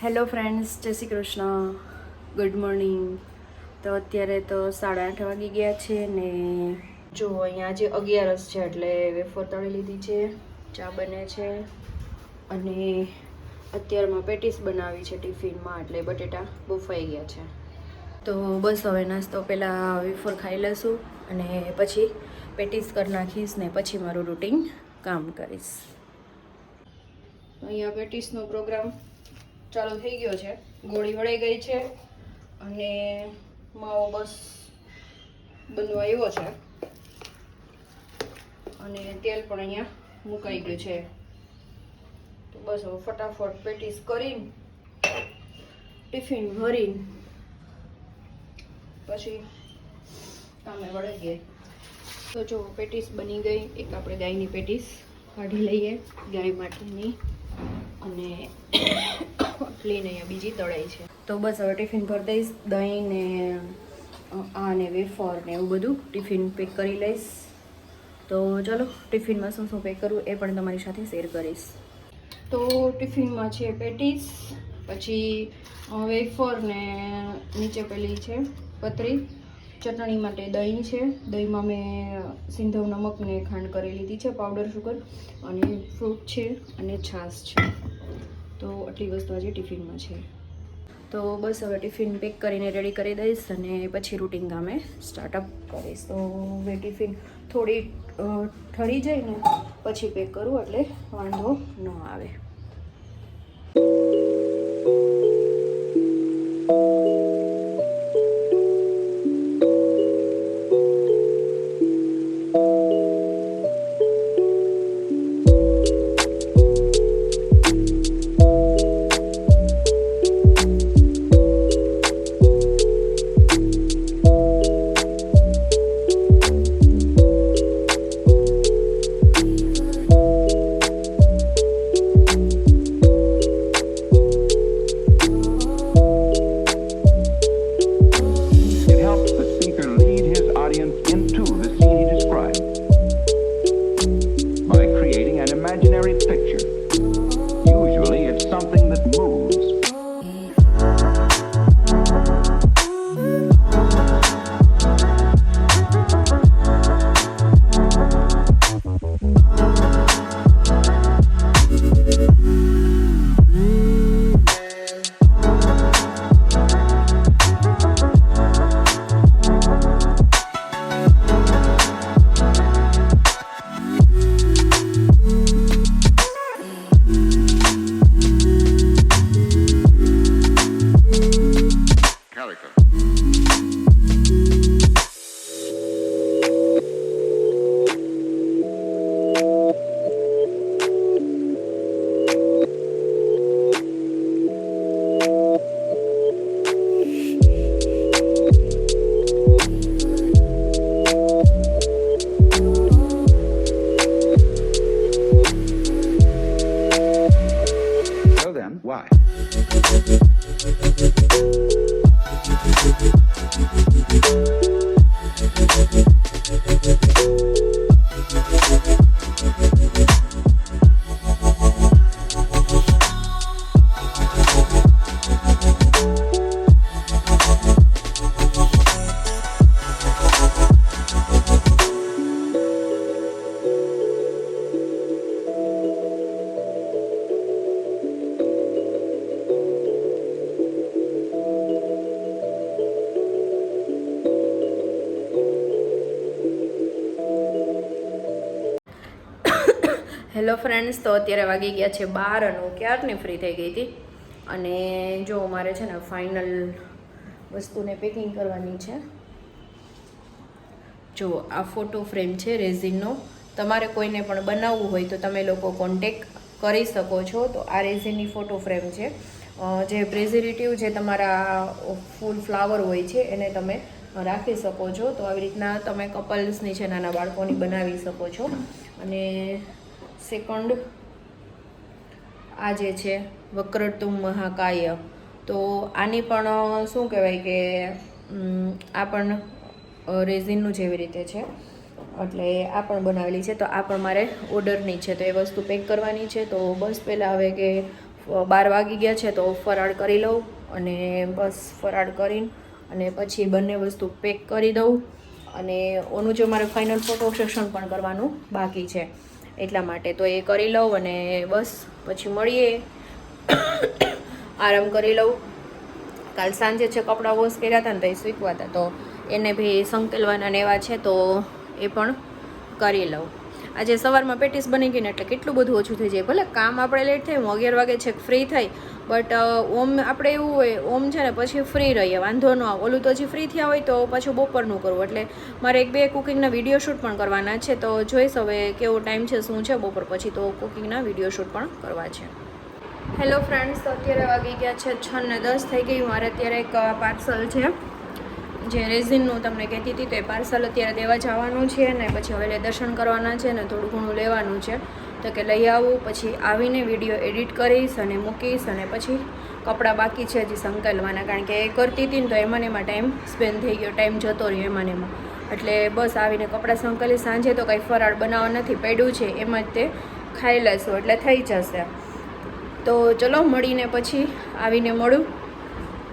Hello friends, જય Shri Krishna, good morning. તો અત્યારે તો 8:30 વાગી ગયા છે ને જો અહીંયા આજે 11 છે એટલે વેફર તળી લીધી છે, ચા બને છે અને અત્યારમાં પેટીસ બનાવી છે ટિફિનમાં એટલે બટેટા બફાઈ ગયા છે. તો બસ હવે નાસ્તો પહેલાં વેફર ખાઈ લઈશું અને પછી પેટીસ કરી નાખીશ ને પછી મારું રૂટીન કામ કરીશ. અહીંયા પેટીસનો પ્રોગ્રામ ચાલુ થઈ ગયો છે, ગોળી વળાઈ ગઈ છે અને માવો બસ બનવા આવ્યો છે અને તેલ પણ અહીંયા મુકાઈ ગયું છે. તો બસ હવે ફટાફટ પેટીસ કરીને ટિફિન ભરીને પછી કામે વળી ગઈ. તો જો પેટીસ બની ગઈ. એક આપણે ગાયની પેટીસ કાઢી લઈએ, ગાય માટેની, અને પ્લેન અહીંયા બીજી તળાઈ છે. તો બસ હવે ટિફિન ભરી દઈશ. દહીં ને આ ને વેફર ને એવું બધું ટિફિન પેક કરી લઈશ. તો ચલો ટિફિનમાં શું શું પેક કરવું એ પણ તમારી સાથે શેર કરીશ. તો ટિફિનમાં છે પેટીસ, પછી વેફર ને નીચે પેલી છે પતરી. ચટણી માટે દહીં છે, દહીંમાં મેં સિંધવ નમક ને ખાંડ કરી લીધી છે, પાવડર શુગર, અને ફ્રૂટ છે અને છાશ છે. તો આટલી વસ્તુ આજે ટિફિનમાં છે. તો બસ હવે ટિફિન પેક કરીને રેડી કરી દઈશ અને પછી રૂટિન કામે સ્ટાર્ટઅપ કરીશ. તો હવે ટિફિન થોડી ઠરી જાય ને પછી પેક કરું એટલે વાંધો ન આવે. હેલો ફ્રેન્ડ્સ, તો અત્યારે વાગી ગયા છે 12 અને હું ક્યારની ફ્રી થઈ ગઈ હતી. અને જો મારે છે ને ફાઇનલ વસ્તુને પેકિંગ કરવાની છે. જો આ ફોટો ફ્રેમ છે રેઝિનનો. તમારે કોઈને પણ બનાવવું હોય તો તમે લોકો કોન્ટેક કરી શકો છો. તો આ રેઝિનની ફોટો ફ્રેમ છે. જે પ્રેઝર્વેટિવ જે તમારા ફૂલ ફ્લાવર હોય છે એને તમે રાખી શકો છો. તો આવી રીતના તમે કપલ્સની છે, નાના બાળકોની બનાવી શકો છો. અને સેકન્ડ આ જે છે વક્રતુંડ મહાકાય, તો આની પણ શું કહેવાય કે આ પણ રેઝિનનું જેવી રીતે છે, એટલે આ પણ બનાવેલી છે. તો આ પણ મારે ઓર્ડરની છે, તો એ વસ્તુ પેક કરવાની છે. તો બસ પહેલાં હવે કે 12 વાગી ગયા છે તો ફરાળ કરી લઉં અને બસ ફરાળ કરીને અને પછી બંને વસ્તુ પેક કરી દઉં. અને ઓનું જો મારે ફાઇનલ ફોટો સેશન પણ કરવાનું બાકી છે એટલા માટે, તો એ કરી લઉં અને બસ પછી મળીએ. આરામ કરી લઉં. કાલ સાંજે છે કપડાં વોશ કર્યા હતા ને તો એ સૂકવા હતા, તો એને બી સંકેલવાના ને એવા છે તો એ પણ કરી લઉં. આજે સવારમાં પેટીસ બની ગઈ ને એટલે કેટલું બધું ઓછું થઈ જાય. ભલે કામ આપણે લેટ થાય, હું 11 વાગે છેક ફ્રી થઈ, બટ ઓમ આપણે એવું હોય ઓમ છે ને પછી ફ્રી રહીએ, વાંધો ન આવે. ઓલું તો હજી ફ્રી થયા હોય તો પાછું બપોરનું કરવું, એટલે મારે 1-2 કુકિંગના વિડીયો શૂટ પણ કરવાના છે. તો જોઈશ હવે કેવો ટાઈમ છે શું છે બપોર પછી, તો કુકિંગના વિડીયો શૂટ પણ કરવા છે. હેલો ફ્રેન્ડ્સ, તો અત્યારે વાગી ગયા છે 6:10 થઈ ગઈ. મારે અત્યારે એક પાર્સલ છે જે રેઝિનનું તમને કહેતી હતી, તો એ પાર્સલ અત્યારે દેવા જવાનું છે ને પછી હવે દર્શન કરવાના છે ને થોડું ઘણું લેવાનું છે, તો કે લઈ આવું. પછી આવીને વિડીયો એડિટ કરીશ અને મૂકીશ અને પછી કપડાં બાકી છે હજી સંકેલવાના, કારણ કે એ કરતી હતી ને તો એમાં એમાં ટાઈમ સ્પેન્ડ થઈ ગયો, ટાઈમ જતો રહ્યો એમાં એમાં. એટલે બસ આવીને કપડાં સંકેલી. સાંજે તો કંઈ ફરાળ બનાવવા નથી પડ્યું છે, એમાં જ તે ખાઈ લેશું એટલે થઈ જશે. તો ચલો મળીને પછી આવીને મળું.